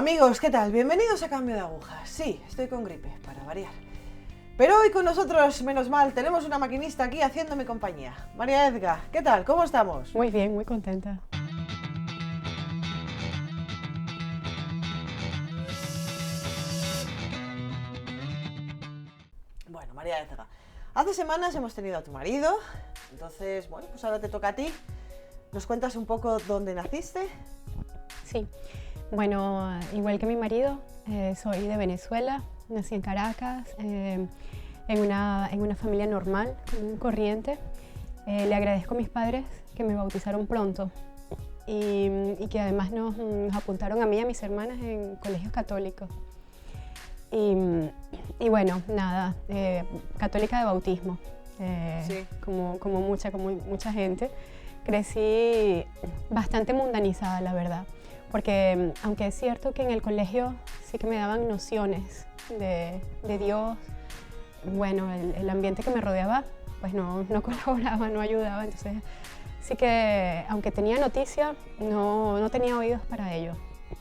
Amigos, ¿qué tal? Bienvenidos a Cambio de Agujas. Sí, estoy con gripe, para variar. Pero hoy con nosotros, menos mal, tenemos una maquinista aquí haciéndome compañía. María Edgar, ¿qué tal? ¿Cómo estamos? Muy bien, muy contenta. Bueno, María Edgar, hace semanas hemos tenido a tu marido, entonces, bueno, pues ahora te toca a ti. ¿Nos cuentas un poco dónde naciste? Sí, bueno, igual que mi marido, soy de Venezuela, nací en Caracas, en una familia normal, común, corriente. Le agradezco a mis padres que me bautizaron pronto y que además nos apuntaron a mí y a mis hermanas en colegios católicos. Y bueno, nada, católica de bautismo, Sí. como mucha gente. Crecí bastante mundanizada, la verdad, porque aunque es cierto que en el colegio sí que me daban nociones de Dios, bueno, el ambiente que me rodeaba pues no colaboraba, no ayudaba, entonces sí que aunque tenía noticia, no tenía oídos para ello.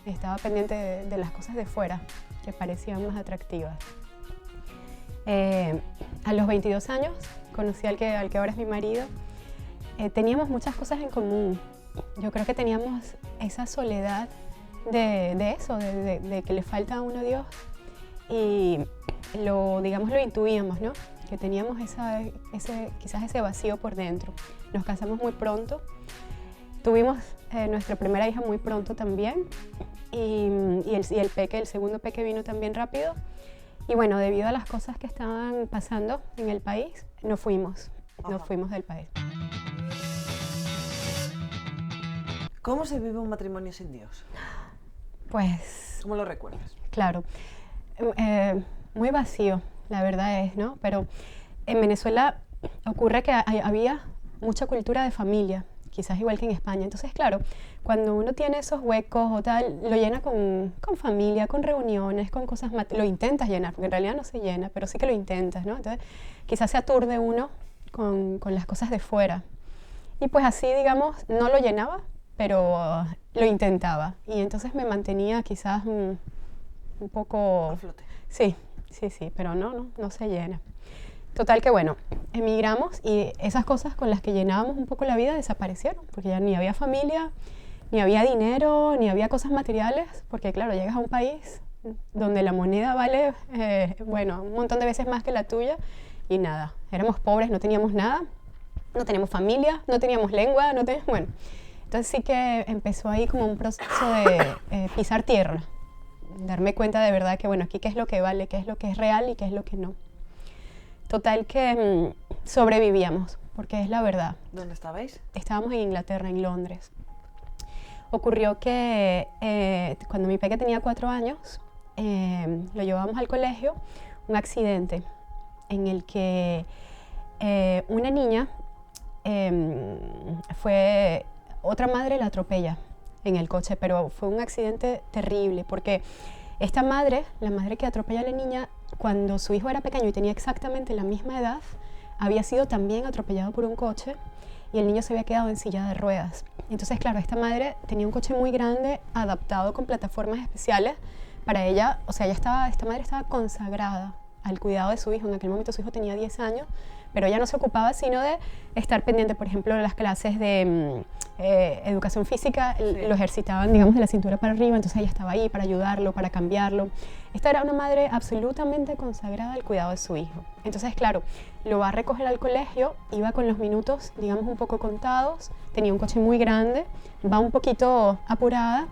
Estaba pendiente de las cosas de fuera que parecían más atractivas. A los 22 años conocí al que ahora es mi marido. Teníamos muchas cosas en común. Yo creo que teníamos esa soledad de eso, de que le falta a uno Dios, y lo intuíamos, ¿no? Que teníamos quizás ese vacío por dentro. Nos casamos muy pronto, tuvimos nuestra primera hija muy pronto también, y el segundo peque vino también rápido. Y bueno, debido a las cosas que estaban pasando en el país, nos fuimos del país. ¿Cómo se vive un matrimonio sin Dios? Pues, ¿Cómo lo recuerdas? claro, muy vacío, la verdad es, ¿no? Pero en Venezuela ocurre que había mucha cultura de familia, quizás igual que en España. Entonces, claro, cuando uno tiene esos huecos o tal, lo llena con familia, con reuniones, con cosas, lo intentas llenar, porque en realidad no se llena, pero sí que lo intentas, ¿no? Entonces, quizás se aturde uno con las cosas de fuera. Y pues así, digamos, no lo llenaba, pero lo intentaba. Y entonces me mantenía quizás un poco... A flote. Sí, pero no se llena. Total que bueno, emigramos y esas cosas con las que llenábamos un poco la vida desaparecieron, porque ya ni había familia, ni había dinero, ni había cosas materiales, porque claro, llegas a un país donde la moneda vale, un montón de veces más que la tuya, y nada, éramos pobres, no teníamos nada, no teníamos familia, no teníamos lengua, bueno. Entonces sí que empezó ahí como un proceso de pisar tierra, darme cuenta de verdad que bueno, aquí qué es lo que vale, qué es lo que es real y qué es lo que no. Total que sobrevivíamos, porque es la verdad. ¿Dónde estabais? Estábamos en Inglaterra, en Londres. Ocurrió que cuando mi peque tenía 4 años, lo llevábamos al colegio, un accidente en el que una niña otra madre la atropella en el coche, pero fue un accidente terrible porque esta madre, la madre que atropella a la niña, cuando su hijo era pequeño y tenía exactamente la misma edad, había sido también atropellado por un coche y el niño se había quedado en silla de ruedas. Entonces, claro, esta madre tenía un coche muy grande, adaptado con plataformas especiales para ella. O sea, esta madre estaba consagrada al cuidado de su hijo. En aquel momento su hijo tenía 10 años, pero ella no se ocupaba sino de estar pendiente, por ejemplo, de las clases de educación física, Sí. Lo ejercitaban, digamos, de la cintura para arriba, entonces ella estaba ahí para ayudarlo, para cambiarlo. Esta era una madre absolutamente consagrada al cuidado de su hijo. Entonces, claro, lo va a recoger al colegio, iba con los minutos, digamos, un poco contados, tenía un coche muy grande, va un poquito apurada,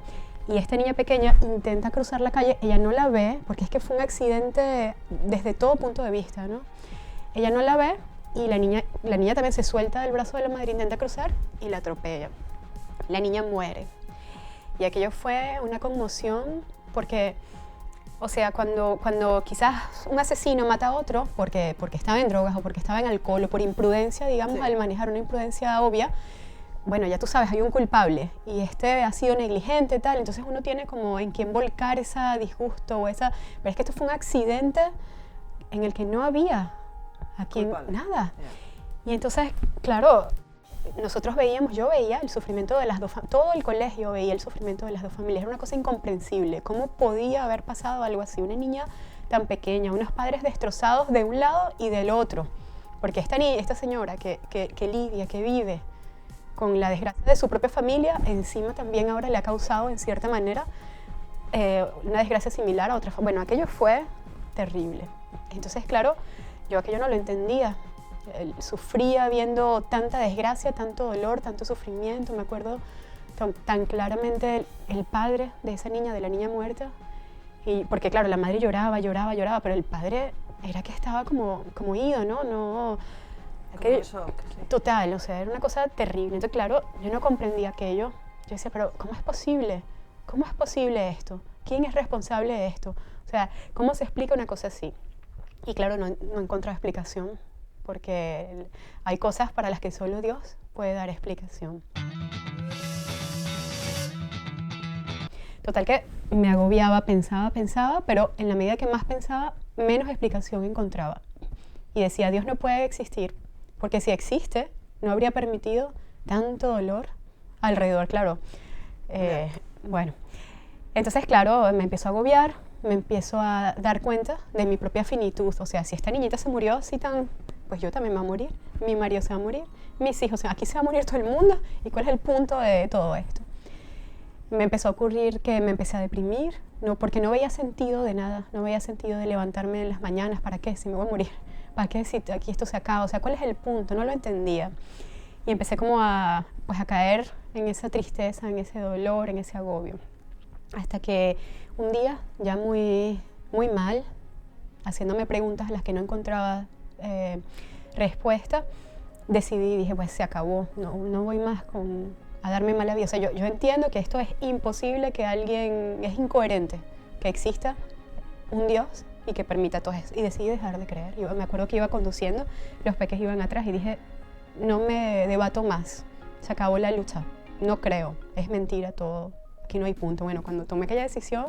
y esta niña pequeña intenta cruzar la calle, ella no la ve, porque es que fue un accidente desde todo punto de vista, ¿no? Ella no la ve y la niña también se suelta del brazo de la madre, intenta cruzar y la atropella. La niña muere. Y aquello fue una conmoción porque, o sea, cuando quizás un asesino mata a otro porque estaba en drogas o porque estaba en alcohol o por imprudencia, digamos, Sí. al manejar una imprudencia obvia, bueno, ya tú sabes, hay un culpable y este ha sido negligente, tal, entonces uno tiene como en quién volcar ese disgusto o esa... Pero es que esto fue un accidente en el que no había a quien... Culpable. Nada. Yeah. Y entonces, claro, nosotros veíamos, yo veía el sufrimiento de las dos, todo el colegio veía el sufrimiento de las dos familias. Era una cosa incomprensible. ¿Cómo podía haber pasado algo así? Una niña tan pequeña, unos padres destrozados de un lado y del otro. Porque esta señora que lidia, que vive con la desgracia de su propia familia, encima también ahora le ha causado, en cierta manera, una desgracia similar a otra. Bueno, aquello fue terrible. Entonces, claro, yo aquello no lo entendía. Sufría viendo tanta desgracia, tanto dolor, tanto sufrimiento. Me acuerdo tan claramente el padre de esa niña, de la niña muerta. Y porque, claro, la madre lloraba, pero el padre era que estaba como ido, ¿no? Aquello, total, o sea, era una cosa terrible. Entonces, claro, yo no comprendía aquello. Yo decía, pero ¿cómo es posible? ¿Cómo es posible esto? ¿Quién es responsable de esto? O sea, ¿cómo se explica una cosa así? Y claro, no encontraba explicación, porque hay cosas para las que solo Dios puede dar explicación. Total que me agobiaba, pensaba, pero en la medida que más pensaba, menos explicación encontraba. Y decía, Dios no puede existir, porque si existe, no habría permitido tanto dolor alrededor, claro. Bueno, entonces, claro, me empiezo a agobiar, me empiezo a dar cuenta de mi propia finitud. O sea, si esta niñita se murió así pues yo también me voy a morir, mi marido se va a morir, mis hijos, aquí se va a morir todo el mundo. ¿Y cuál es el punto de todo esto? Me empezó a ocurrir que me empecé a deprimir, porque no veía sentido de nada, no veía sentido de levantarme en las mañanas. ¿Para qué? Si me voy a morir. ¿Para qué? Si aquí esto se acaba. O sea, ¿cuál es el punto? No lo entendía. Y empecé como a caer en esa tristeza, en ese dolor, en ese agobio. Hasta que un día, ya muy, muy mal, haciéndome preguntas a las que no encontraba respuesta, decidí, dije, pues se acabó, no voy más a darme mala vida. O sea, yo entiendo que esto es imposible, que alguien es incoherente, que exista un Dios y que permita todo eso. Y decidí dejar de creer. Me acuerdo que iba conduciendo, los peques iban atrás y dije, no me debato más, se acabó la lucha, no creo, es mentira todo, aquí no hay punto. Bueno, cuando tomé aquella decisión,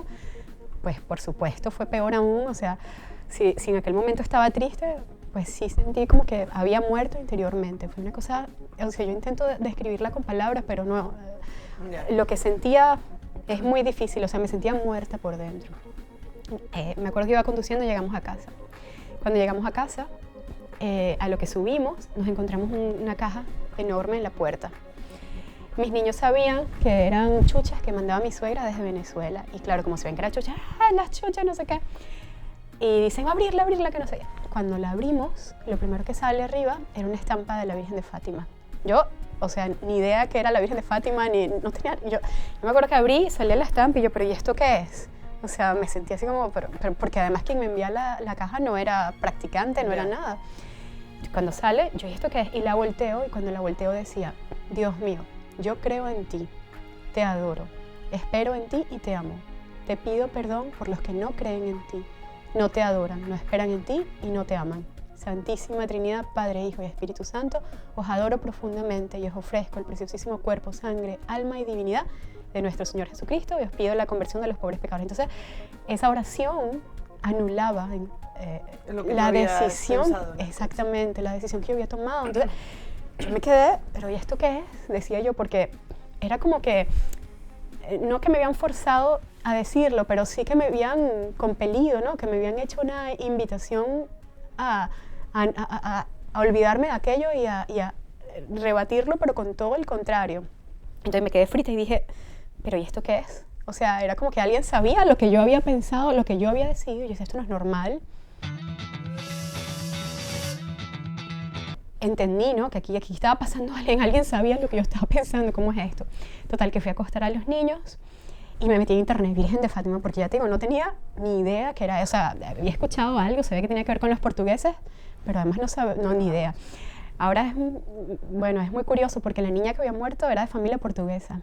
pues por supuesto fue peor aún. O sea, si en aquel momento estaba triste, pues sí sentí como que había muerto interiormente. Fue una cosa, o sea, yo intento describirla con palabras, pero no, lo que sentía es muy difícil. O sea, me sentía muerta por dentro. Me acuerdo que iba conduciendo y llegamos a casa. Cuando llegamos a casa, a lo que subimos, nos encontramos una caja enorme en la puerta. Mis niños sabían que eran chuchas que mandaba mi suegra desde Venezuela. Y claro, como se ven que era chucha, las chuchas, no sé qué. Y dicen, abrirla, que no sé qué. Cuando la abrimos, lo primero que sale arriba era una estampa de la Virgen de Fátima. Yo, o sea, ni idea que era la Virgen de Fátima, no tenía... Yo me acuerdo que abrí, salía la estampa y yo, ¿pero y esto qué es? O sea, me sentí así como... Pero porque además quien me envía la caja no era practicante, no era nada. Cuando sale, yo, ¿y esto qué es? Y la volteo, y cuando la volteo decía, Dios mío, yo creo en ti, te adoro, espero en ti y te amo. Te pido perdón por los que no creen en ti, no te adoran, no esperan en ti y no te aman. Santísima Trinidad, Padre, Hijo y Espíritu Santo, os adoro profundamente y os ofrezco el preciosísimo cuerpo, sangre, alma y divinidad de nuestro Señor Jesucristo y os pido la conversión de los pobres pecadores. Entonces, esa oración anulaba la decisión, exactamente, la decisión que yo había tomado. Entonces, yo me quedé, ¿pero y esto qué es? Decía yo, porque era como que, no que me habían forzado a decirlo, pero sí que me habían compelido, ¿no? Que me habían hecho una invitación a olvidarme de aquello y a rebatirlo, pero con todo el contrario. Entonces me quedé frita y dije, ¿pero y esto qué es? O sea, era como que alguien sabía lo que yo había pensado, lo que yo había decidido, y yo decía, esto no es normal. Entendí, ¿no? Que aquí estaba pasando alguien sabía lo que yo estaba pensando, ¿cómo es esto? Total, que fui a acostar a los niños y me metí en internet, Virgen de Fátima, porque ya te digo, no tenía ni idea que era, o sea, había escuchado algo, sabía que tenía que ver con los portugueses, pero además no ni idea. Ahora es muy curioso porque la niña que había muerto era de familia portuguesa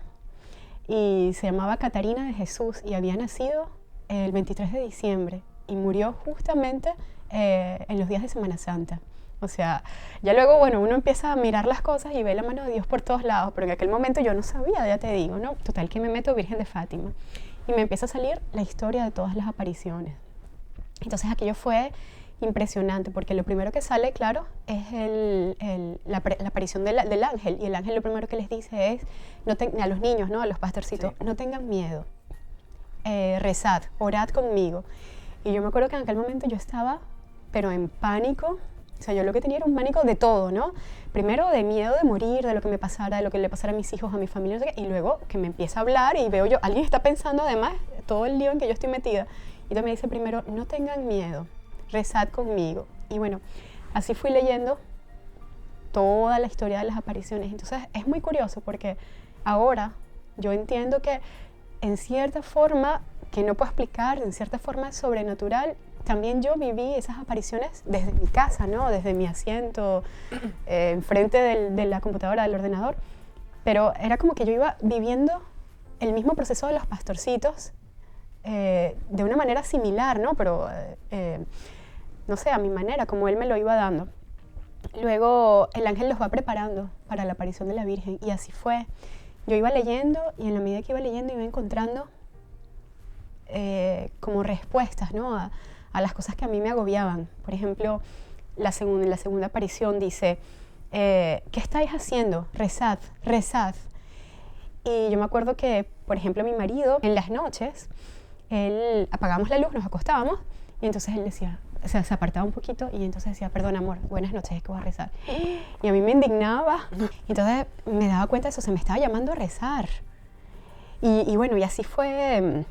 y se llamaba Catarina de Jesús y había nacido el 23 de diciembre y murió justamente en los días de Semana Santa. O sea, ya luego, bueno, uno empieza a mirar las cosas y ve la mano de Dios por todos lados, pero en aquel momento yo no sabía, ya te digo, ¿no? Total que me meto Virgen de Fátima y me empieza a salir la historia de todas las apariciones. Entonces aquello fue impresionante, porque lo primero que sale, claro, es la aparición del ángel, y el ángel lo primero que les dice es, a los niños, ¿no? A los pastorcitos, Sí. no tengan miedo, rezad, orad conmigo. Y yo me acuerdo que en aquel momento yo estaba, pero en pánico. O sea, yo lo que tenía era un pánico de todo, ¿no? Primero de miedo de morir, de lo que me pasara, de lo que le pasara a mis hijos, a mi familia, no sé qué, y luego que me empieza a hablar y veo yo, alguien está pensando además todo el lío en que yo estoy metida. Y entonces me dice primero, no tengan miedo, rezad conmigo. Y bueno, así fui leyendo toda la historia de las apariciones. Entonces es muy curioso porque ahora yo entiendo que en cierta forma, que no puedo explicar, en cierta forma sobrenatural, también yo viví esas apariciones desde mi casa, ¿no? Desde mi asiento, enfrente de la computadora, del ordenador. Pero era como que yo iba viviendo el mismo proceso de los pastorcitos de una manera similar, ¿no? Pero, no sé, a mi manera, como él me lo iba dando. Luego el ángel los va preparando para la aparición de la Virgen, y así fue. Yo iba leyendo, y en la medida que iba leyendo iba encontrando como respuestas, ¿no? A las cosas que a mí me agobiaban. Por ejemplo, en la segunda aparición dice, ¿qué estáis haciendo? Rezad, rezad. Y yo me acuerdo que, por ejemplo, mi marido, en las noches, él apagábamos la luz, nos acostábamos, y entonces él decía, o sea, se apartaba un poquito, y entonces decía, perdón, amor, buenas noches, es que voy a rezar. Y a mí me indignaba, y entonces me daba cuenta de eso, se me estaba llamando a rezar. Y bueno, y así fue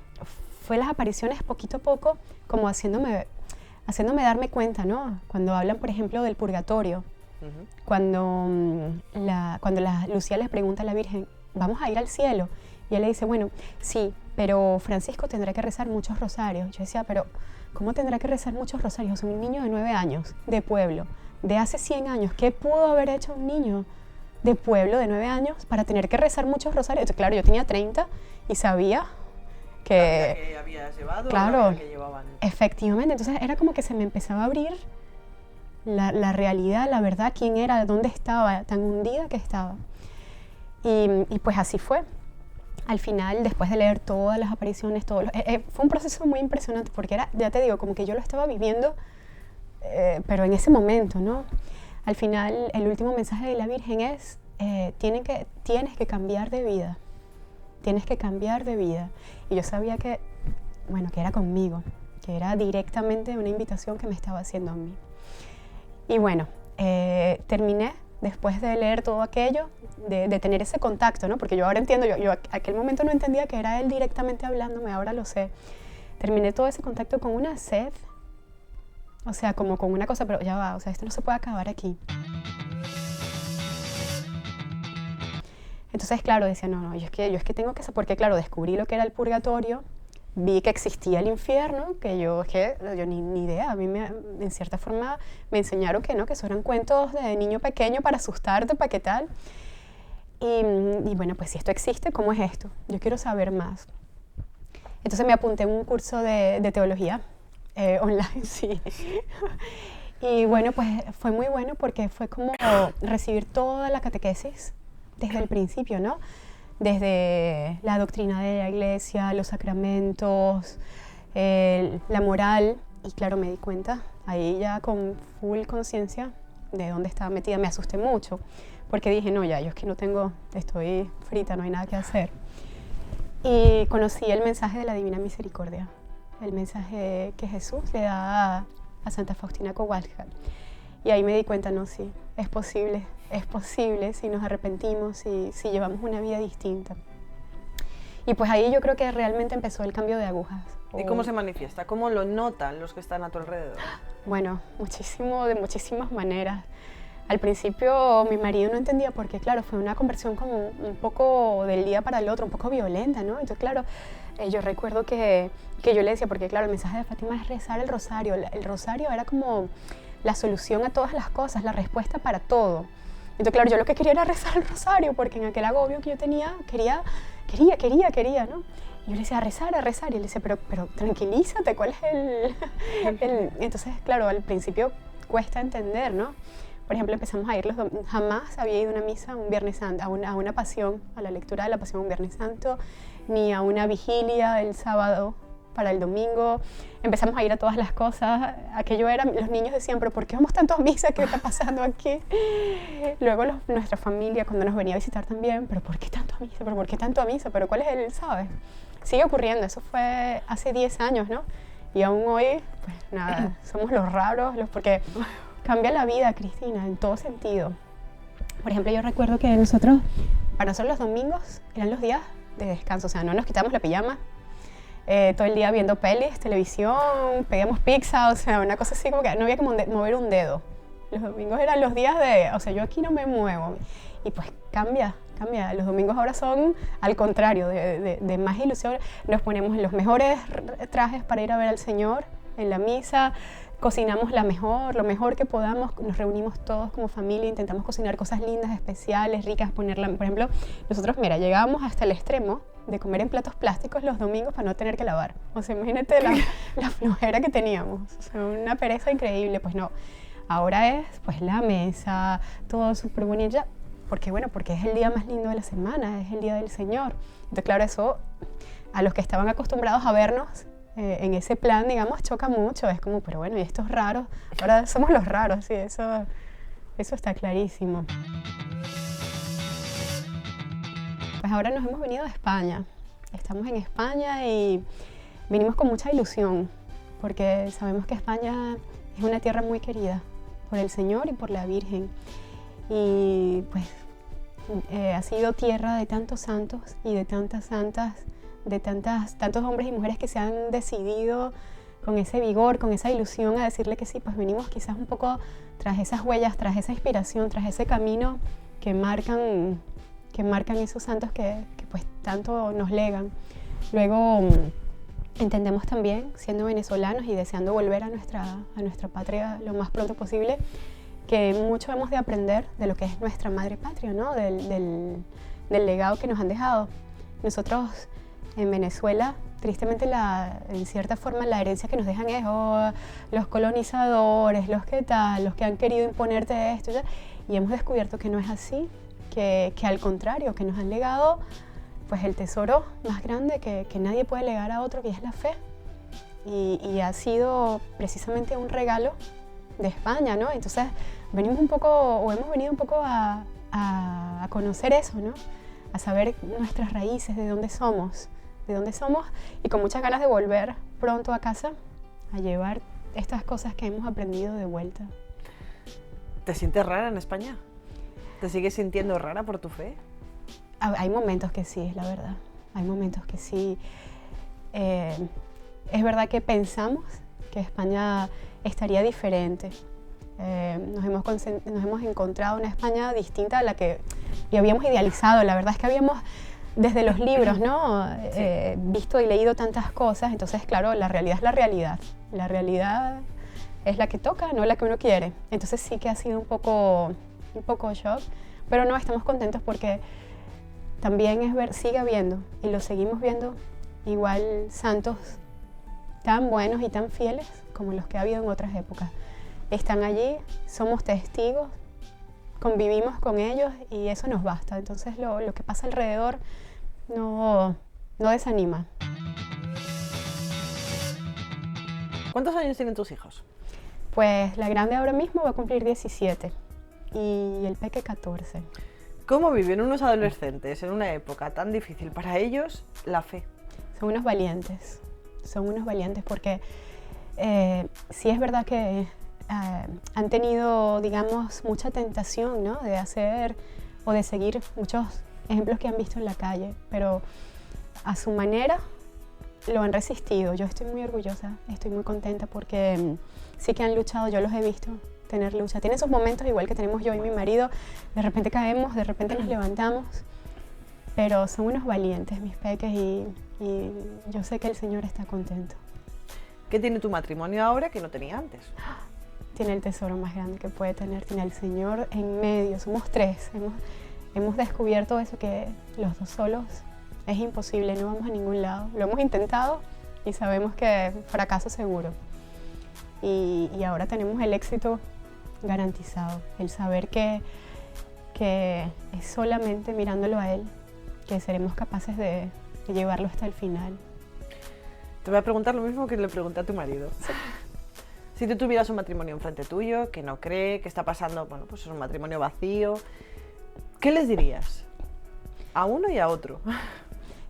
las apariciones poquito a poco, como haciéndome darme cuenta, ¿no? Cuando hablan, por ejemplo, del purgatorio, cuando Lucía les pregunta a la Virgen, ¿vamos a ir al cielo? Y él le dice, bueno, sí, pero Francisco tendrá que rezar muchos rosarios. Yo decía, pero ¿cómo tendrá que rezar muchos rosarios? Un niño de 9 años, de pueblo, de hace 100 años. ¿Qué pudo haber hecho un niño de pueblo de 9 años para tener que rezar muchos rosarios? Entonces, claro, yo tenía 30 y sabía que había llevado, claro, la que llevaban. Efectivamente. Entonces era como que se me empezaba a abrir la realidad, la verdad, quién era, dónde estaba, tan hundida que estaba. Y pues así fue. Al final, después de leer todas las apariciones, fue un proceso muy impresionante, porque era, ya te digo, como que yo lo estaba viviendo, pero en ese momento, ¿no? Al final, el último mensaje de la Virgen es, tienes que cambiar de vida. Tienes que cambiar de vida. Y yo sabía que, bueno, que era conmigo, que era directamente una invitación que me estaba haciendo a mí. Y bueno, terminé, después de leer todo aquello, de tener ese contacto, ¿no? Porque yo ahora entiendo, yo aquel momento no entendía que era él directamente hablándome, ahora lo sé. Terminé todo ese contacto con una sed, o sea, como con una cosa, pero ya va, o sea, esto no se puede acabar aquí. Entonces, claro, decía, no, yo es que tengo que saber, porque claro, descubrí lo que era el purgatorio, vi que existía el infierno, que yo ni idea, a mí en cierta forma me enseñaron que no, que eso eran cuentos de niño pequeño para asustarte, para qué tal. Y bueno, pues si esto existe, ¿cómo es esto? Yo quiero saber más. Entonces me apunté a un curso de teología online, sí. Y bueno, pues fue muy bueno porque fue como recibir toda la catequesis desde el principio, ¿no? Desde la doctrina de la iglesia, los sacramentos, la moral. Y claro, me di cuenta, ahí ya con full conciencia de dónde estaba metida. Me asusté mucho, porque dije, no, ya, yo es que estoy frita, no hay nada que hacer. Y conocí el mensaje de la Divina Misericordia, el mensaje que Jesús le da a Santa Faustina Kowalska. Y ahí me di cuenta, no, sí, es posible si nos arrepentimos, si llevamos una vida distinta. Y pues ahí yo creo que realmente empezó el cambio de agujas. ¿Y cómo se manifiesta? ¿Cómo lo notan los que están a tu alrededor? Bueno, de muchísimas maneras. Al principio mi marido no entendía porque, claro, fue una conversión como un poco del día para el otro, un poco violenta, ¿no? Entonces, claro, yo recuerdo que yo le decía, porque claro, el mensaje de Fátima es rezar el rosario. El rosario era como la solución a todas las cosas, la respuesta para todo. Entonces, claro, yo lo que quería era rezar el rosario, porque en aquel agobio que yo tenía, quería, ¿no? Y yo le decía, a rezar, y él decía, pero tranquilízate, ¿cuál es el...? Entonces, claro, al principio cuesta entender, ¿no? Por ejemplo, empezamos a ir jamás había ido a una misa un Viernes Santo, a una pasión, a la lectura de la pasión un Viernes Santo, ni a una vigilia el sábado para el domingo, empezamos a ir a todas las cosas. Aquello era, los niños decían, pero ¿por qué vamos tanto a misa? ¿Qué está pasando aquí? Luego nuestra familia, cuando nos venía a visitar también, pero ¿por qué tanto a misa? ¿Pero por qué tanto a misa? ¿Pero cuál es el, sabes? Sigue ocurriendo, eso fue hace 10 años, ¿no? Y aún hoy, pues nada, somos los raros, porque cambia la vida, Cristina, en todo sentido. Por ejemplo, yo recuerdo que para nosotros los domingos eran los días de descanso, o sea, no nos quitamos la pijama, todo el día viendo pelis, televisión, pedíamos pizza, o sea, una cosa así como que no había que mover un dedo. Los domingos eran los días de, o sea, yo aquí no me muevo. Y pues cambia. Los domingos ahora son al contrario, de más ilusión. Nos ponemos los mejores trajes para ir a ver al Señor en la misa, cocinamos lo mejor que podamos, nos reunimos todos como familia, intentamos cocinar cosas lindas, especiales, ricas, por ejemplo, nosotros, mira, llegábamos hasta el extremo de comer en platos plásticos los domingos para no tener que lavar. O sea, imagínate la flojera que teníamos, o sea, una pereza increíble. Pues no, ahora es pues la mesa, todo súper bonito, porque es el día más lindo de la semana, es el día del Señor. Entonces, claro, eso a los que estaban acostumbrados a vernos en ese plan, digamos, choca mucho. Es como, pero bueno, y estos raros, ahora somos los raros, sí, eso está clarísimo. Pues ahora nos hemos venido de España. Estamos en España y venimos con mucha ilusión, porque sabemos que España es una tierra muy querida por el Señor y por la Virgen. Y pues ha sido tierra de tantos santos y de tantas santas, de tantos hombres y mujeres que se han decidido con ese vigor, con esa ilusión a decirle que sí, pues venimos quizás un poco tras esas huellas, tras esa inspiración, tras ese camino que marcan esos santos que pues tanto nos legan. Luego entendemos también, siendo venezolanos y deseando volver a nuestra patria lo más pronto posible, que mucho hemos de aprender de lo que es nuestra madre patria, ¿no? Del legado que nos han dejado. Nosotros en Venezuela, tristemente, en cierta forma, la herencia que nos dejan es los colonizadores, los que han querido imponerte esto, y hemos descubierto que no es así, que al contrario, que nos han legado pues el tesoro más grande que nadie puede legar a otro, que es la fe. Y ha sido precisamente un regalo de España, ¿no? Entonces hemos venido un poco a conocer eso, ¿no? A saber nuestras raíces, de dónde somos, y con muchas ganas de volver pronto a casa a llevar estas cosas que hemos aprendido de vuelta. ¿Te sientes rara en España? ¿Te sigues sintiendo rara por tu fe? Hay momentos que sí, es la verdad. Hay momentos que sí. Es verdad que pensamos que España estaría diferente. Nos hemos encontrado una España distinta a la que habíamos idealizado. La verdad es que habíamos, desde los libros, ¿no? Visto y leído tantas cosas. Entonces, claro, la realidad es la realidad. La realidad es la que toca, no la que uno quiere. Entonces sí que ha sido un poco shock, pero no, estamos contentos porque también sigue habiendo, y lo seguimos viendo, igual santos tan buenos y tan fieles como los que ha habido en otras épocas. Están allí, somos testigos, convivimos con ellos y eso nos basta. Entonces lo que pasa alrededor no desanima. ¿Cuántos años tienen tus hijos? Pues la grande ahora mismo va a cumplir 17 y el peque 14. ¿Cómo viven unos adolescentes en una época tan difícil para ellos la fe? Son unos valientes porque sí es verdad que han tenido, digamos, mucha tentación, ¿no? De hacer o de seguir muchos ejemplos que han visto en la calle, pero a su manera lo han resistido. Yo estoy muy orgullosa, estoy muy contenta porque sí que han luchado, yo los he visto tener lucha. Tienen esos momentos igual que tenemos yo y mi marido, de repente caemos, de repente nos levantamos, pero son unos valientes mis peques y yo sé que el Señor está contento. ¿Qué tiene tu matrimonio ahora que no tenía antes? Tiene el tesoro más grande que puede tener, tiene al Señor en medio, somos tres. Hemos descubierto eso, que los dos solos es imposible, no vamos a ningún lado. Lo hemos intentado y sabemos que fracaso seguro. Y ahora tenemos el éxito garantizado, el saber que es solamente mirándolo a Él que seremos capaces de llevarlo hasta el final. Te voy a preguntar lo mismo que le pregunté a tu marido. Sí. Si tú tuvieras un matrimonio enfrente tuyo, que no cree, que está pasando, bueno, pues es un matrimonio vacío, ¿qué les dirías? A uno y a otro.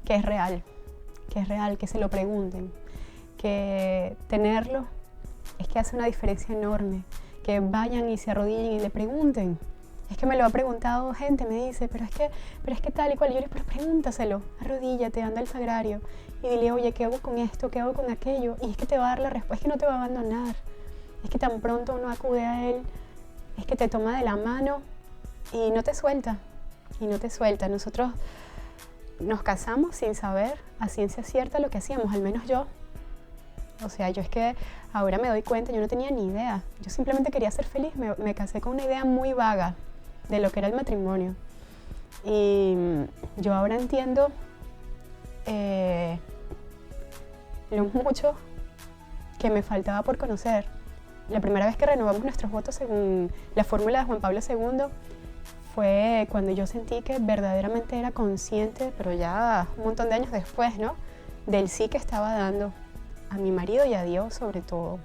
Que es real, que se lo pregunten, que tenerlo es que hace una diferencia enorme, que vayan y se arrodillen y le pregunten. Es que me lo ha preguntado gente, me dice, pero es que tal y cual. Y yo le digo, pero pregúntaselo, arrodíllate, anda al sagrario y dile, oye, ¿qué hago con esto? ¿Qué hago con aquello? Y es que te va a dar la respuesta, es que no te va a abandonar. Es que tan pronto uno acude a él, es que te toma de la mano y no te suelta. Y no te suelta. Nosotros nos casamos sin saber a ciencia cierta lo que hacíamos, al menos yo. O sea, yo es que ahora me doy cuenta, yo no tenía ni idea. Yo simplemente quería ser feliz, me casé con una idea muy vaga de lo que era el matrimonio. Y yo ahora entiendo lo mucho que me faltaba por conocer. La primera vez que renovamos nuestros votos según la fórmula de Juan Pablo II fue cuando yo sentí que verdaderamente era consciente, pero ya un montón de años después, ¿no?, del sí que estaba dando a mi marido y a Dios sobre todo.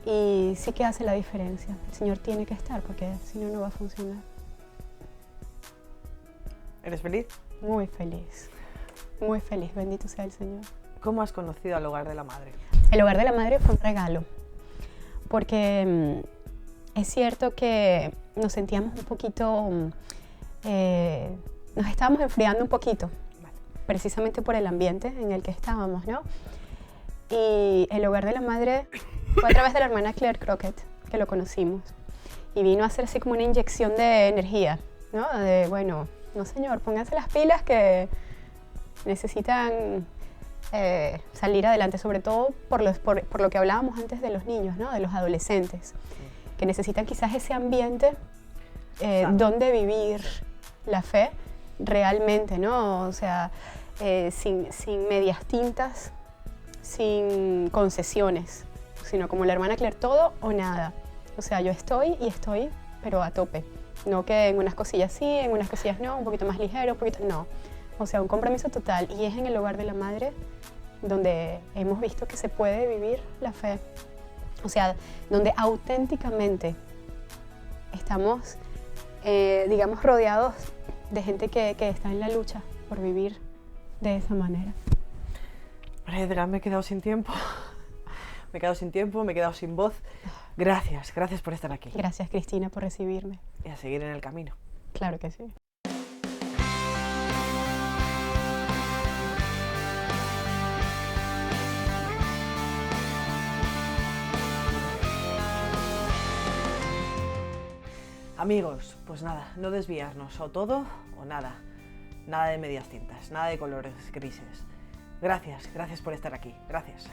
Y sí que hace la diferencia. El Señor tiene que estar porque si no, no va a funcionar. ¿Eres feliz? Muy feliz, bendito sea el Señor. ¿Cómo has conocido al Hogar de la Madre? El Hogar de la Madre fue un regalo, porque es cierto que nos sentíamos un poquito, nos estábamos enfriando un poquito, precisamente por el ambiente en el que estábamos, ¿no? Y el Hogar de la Madre fue a través de la hermana Claire Crockett que lo conocimos y vino a hacer así como una inyección de energía, ¿no? De, bueno, no señor, pónganse las pilas que necesitan salir adelante, sobre todo por lo que hablábamos antes de los niños, ¿no?, de los adolescentes, que necesitan quizás ese ambiente donde vivir la fe realmente, ¿no? O sea, sin medias tintas, sin concesiones, sino como la hermana Claire, todo o nada. O sea, yo estoy, pero a tope. No que en unas cosillas sí, en unas cosillas no, un poquito más ligero, un poquito no. O sea, un compromiso total. Y es en el Hogar de la Madre donde hemos visto que se puede vivir la fe. O sea, donde auténticamente estamos, digamos, rodeados de gente que está en la lucha por vivir de esa manera. María Edgar, me he quedado sin tiempo. Me he quedado sin voz. Gracias por estar aquí. Gracias, Cristina, por recibirme. Y a seguir en el camino. Claro que sí. Amigos, pues nada, no desviarnos, o todo o nada. Nada de medias tintas, nada de colores grises. Gracias por estar aquí. Gracias.